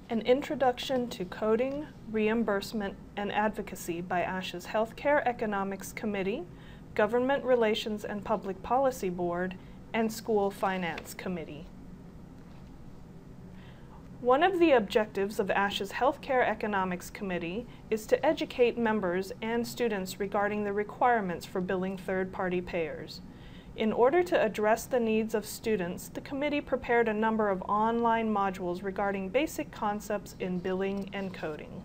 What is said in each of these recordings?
An Introduction to Coding, Reimbursement, and Advocacy by ASHA's Healthcare Economics Committee, Government Relations and Public Policy Board, and School Finance Committee. One of the objectives of ASHA's Healthcare Economics Committee is to educate members and students regarding the requirements for billing third-party payers. In order to address the needs of students, the committee prepared a number of online modules regarding basic concepts in billing and coding.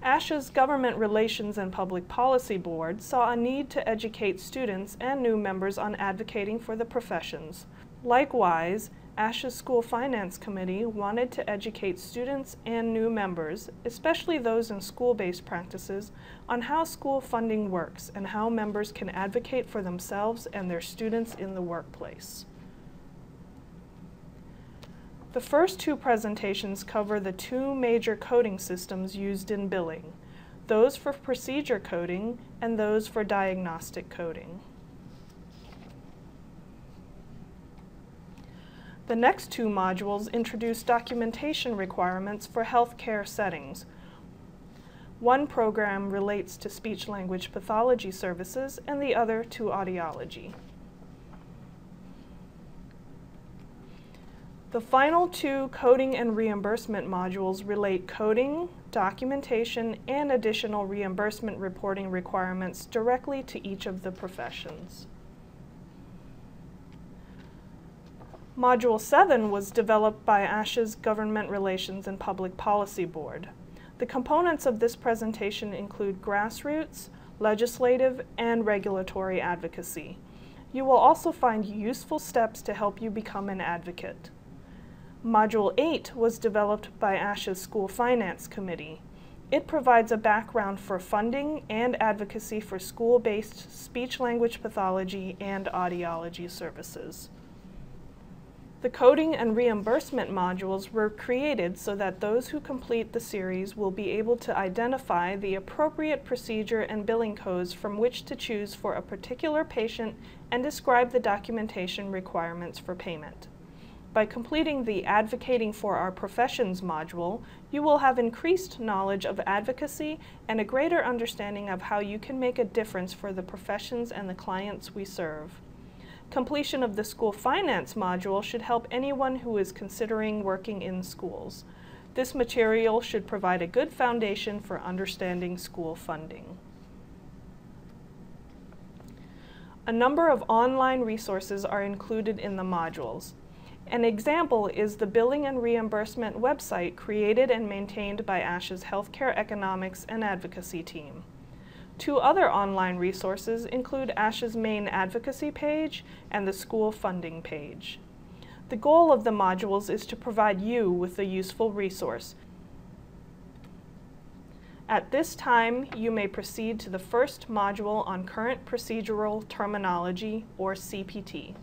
ASHA's Government Relations and Public Policy Board saw a need to educate students and new members on advocating for the professions. Likewise, ASHA's School Finance Committee wanted to educate students and new members, especially those in school-based practices, on how school funding works and how members can advocate for themselves and their students in the workplace. The first two presentations cover the two major coding systems used in billing, those for procedure coding and those for diagnostic coding. The next two modules introduce documentation requirements for healthcare settings. One program relates to speech-language pathology services and the other to audiology. The final two coding and reimbursement modules relate coding, documentation, and additional reimbursement reporting requirements directly to each of the professions. Module 7 was developed by ASHA's Government Relations and Public Policy Board. The components of this presentation include grassroots, legislative, and regulatory advocacy. You will also find useful steps to help you become an advocate. Module 8 was developed by ASHA's School Finance Committee. It provides a background for funding and advocacy for school-based speech-language pathology and audiology services. The coding and reimbursement modules were created so that those who complete the series will be able to identify the appropriate procedure and billing codes from which to choose for a particular patient and describe the documentation requirements for payment. By completing the Advocating for Our Professions module, you will have increased knowledge of advocacy and a greater understanding of how you can make a difference for the professions and the clients we serve. Completion of the School Finance module should help anyone who is considering working in schools. This material should provide a good foundation for understanding school funding. A number of online resources are included in the modules. An example is the Billing and Reimbursement website created and maintained by ASHA's Healthcare Economics and Advocacy team. Two other online resources include ASHA's main advocacy page and the school funding page. The goal of the modules is to provide you with a useful resource. At this time, you may proceed to the first module on current procedural terminology, or CPT.